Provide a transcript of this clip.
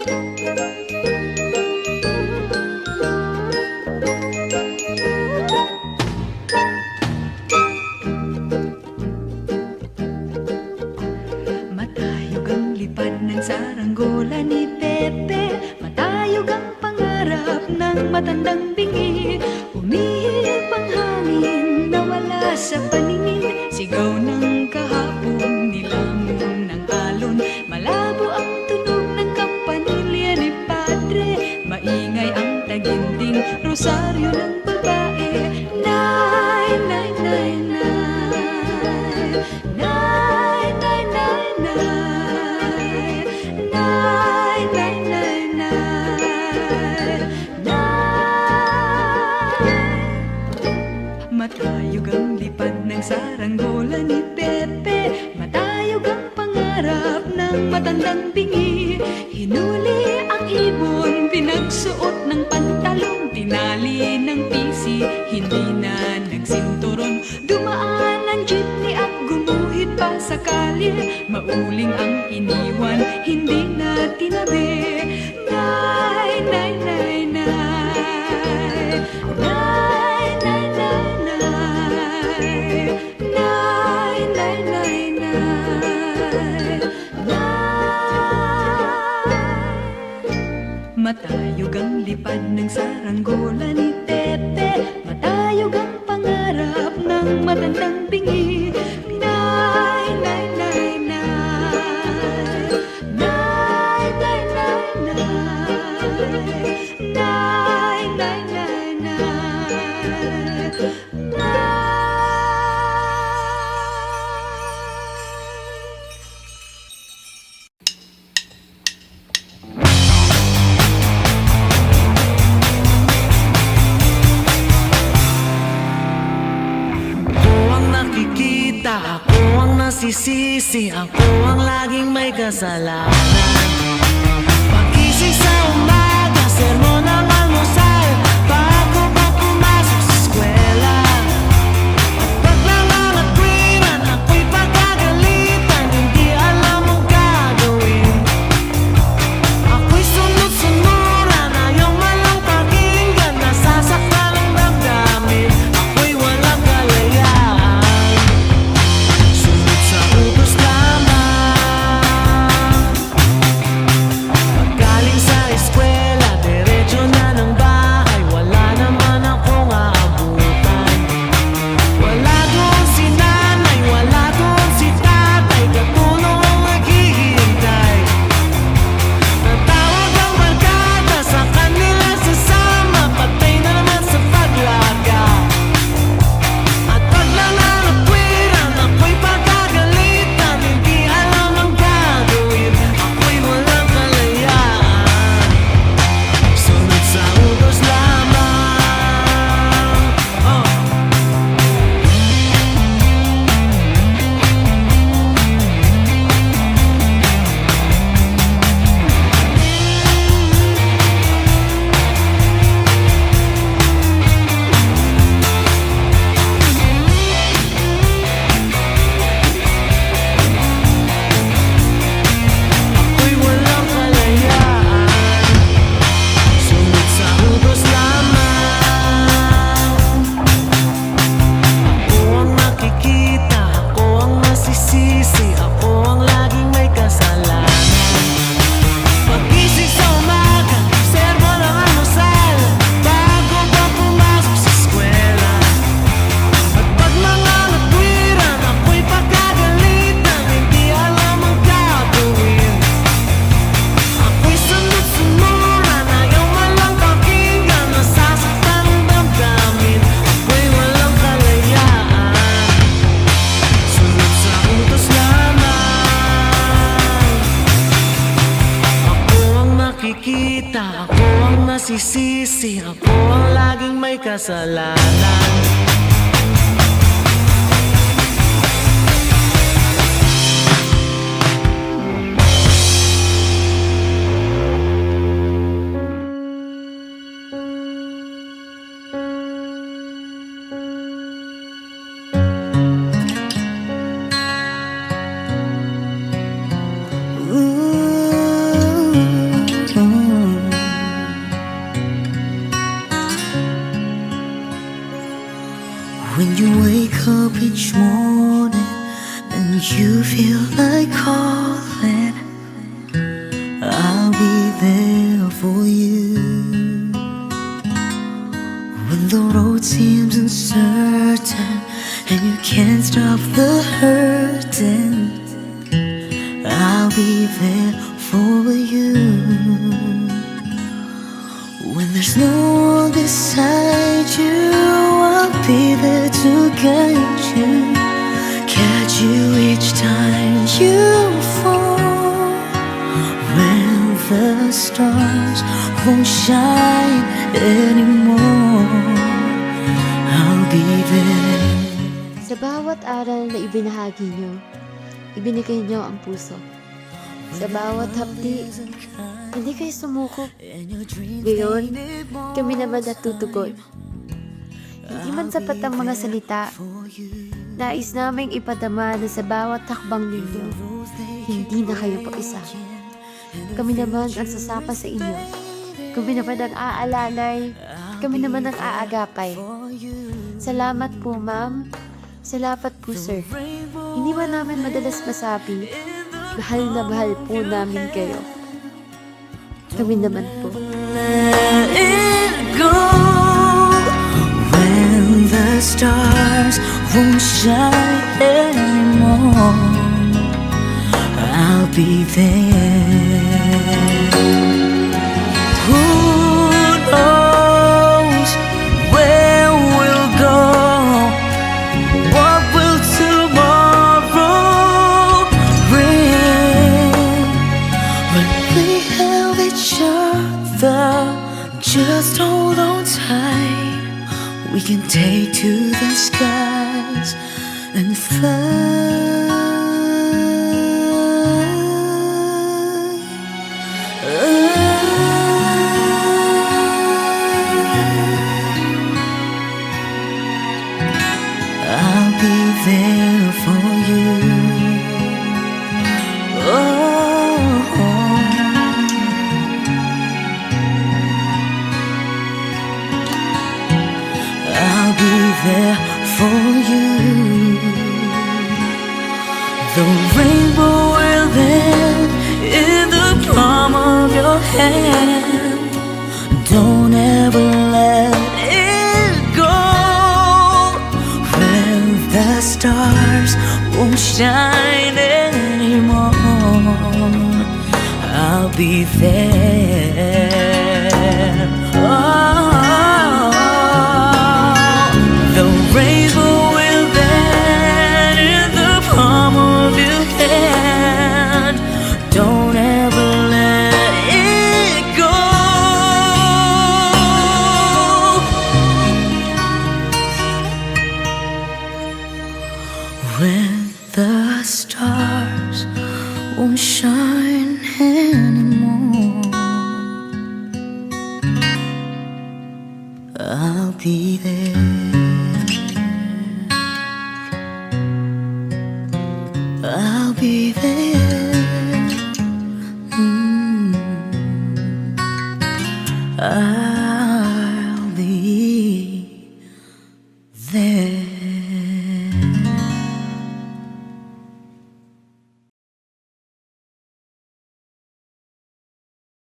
Matayog ang lipad ng saranggola ni Pepe, matayog ang pangarap ng matandang bingi. Umihip ang hangin, nawala sa paningin, sigaw ng kahapon, nilamon ng alon. Malabo ang tunog ng kampanilya ni Padre, maingay ang taginding rosaryo ng babae. Nay, nay, nay, nay, nay, nay, nay, nay, nay, nay, nay, nay, nay. Matayog ang lipad ng saranggola ni Pepe, matayog ang pangarap ng matandang bingi. Hinuli ang ibon, pinagsuot ng pantalon, tinali ng pisi, hindi na nagsinturon. Dumaan ang jeepney at gumuhit pa sa kalye, mauling ang iniwan, hindi na tinabi. Nay, nay, nay, nay, nay, nay, nay, nay, nay, nay, nay, nay, nay. Matayog ang lipad ng saranggola ni Pepe, matayog ang pangarap ng matandang bingi. Nay, nay, nay, nay, nay, nay, nay, nay, nay, nay, nay, nay, nay. Ako ang nasisisi, ako ang laging may kasalanan. Pagising sa umaga, sermon ng almusal, bago pa pumasok sa eskwela. At pag nangangatwiran, ako'y pagkagalitan, hindi alam ang gagawin. Ako'y sunod-sunuran, ayaw malang pakinggan, nasasaktan ang damdamin, ako'y walang kalayaan. Utos lamang, paggaling sa eskwela, diretso na ng bahay, wala naman akong aabutan. Wala doon si nanay, wala doon si tatay, katulong ang naghihintay. Natawag ang barkada, sa kanila sasama, patay na naman sa paglaga. At pag nangangatwiran, ako'y pagkagalitan, hindi alam ang gagawin, ako'y walang kalayaan. Sunod sa utos lamang. Ako'y walang kalayaan. Sunod sa utos lamang. Ako ang nakikita, ako ang nasisisi, ako ang laging may kasalanan. Pagising sa umaga, sermon ang almusal, bago pa pumasok sa eskwela. At pag nangangatwiran, ako'y pagkagalitan, hindi alam ang gagawin. Ako'y sunod-sunuran, ayaw malang pakinggan, nasasaktan ang damdamin, ako'y walang kalayaan. Sunod sa utos lamang. Ako ang nakikita, ako ang nasisisi, ako ang laging may kasalanan. for you. When the road seems uncertain and you can't stop the hurting, I'll be there for you. When there's no one beside you, I'll be there to guide you, catch you each time you fall. When the stars won't shine anymore, I'll be there. Sa bawat aral na ibinahagi nyo, ibinigay nyo ang puso. Sa bawat hapdi, hindi kayo sumuko. Ngayon, kami naman natutugon. Hindi man sapat ang mga salita, nais naming ipadama na sa bawat hakbang ninyo, hindi na kayo pa-isa. Kami naman ang sasapa sa inyo. Kami naman ang aalalay. Kami naman ang aagapay. Salamat po, ma'am. Salamat po, sir. Hindi man namin madalas masabi, mahal na mahal po namin kayo. Kami naman po. Let it go when the stars won't shine anymore. I'll be there. Who knows where we'll go? What will tomorrow bring? When we have each other, just hold on tight. We can take to the skies and fly. I'll be there for you. Oh, I'll be there for you. The rainbow will end in the palm of your hand. Don't ever let it go. When the stars won't shine anymore, I'll be there. Oh, the rainbow will end in the palm of your hand. Don't ever let it go. When the stars won't shine anymore, I'll be there. I'll be there. Mm.